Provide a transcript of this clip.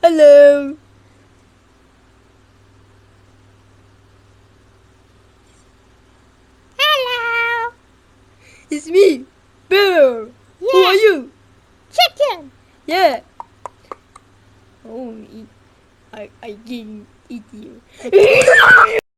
Hello. Hello. It's me, Bear. Who Yeah. are you? Chicken. Yeah. Oh, I can eat you.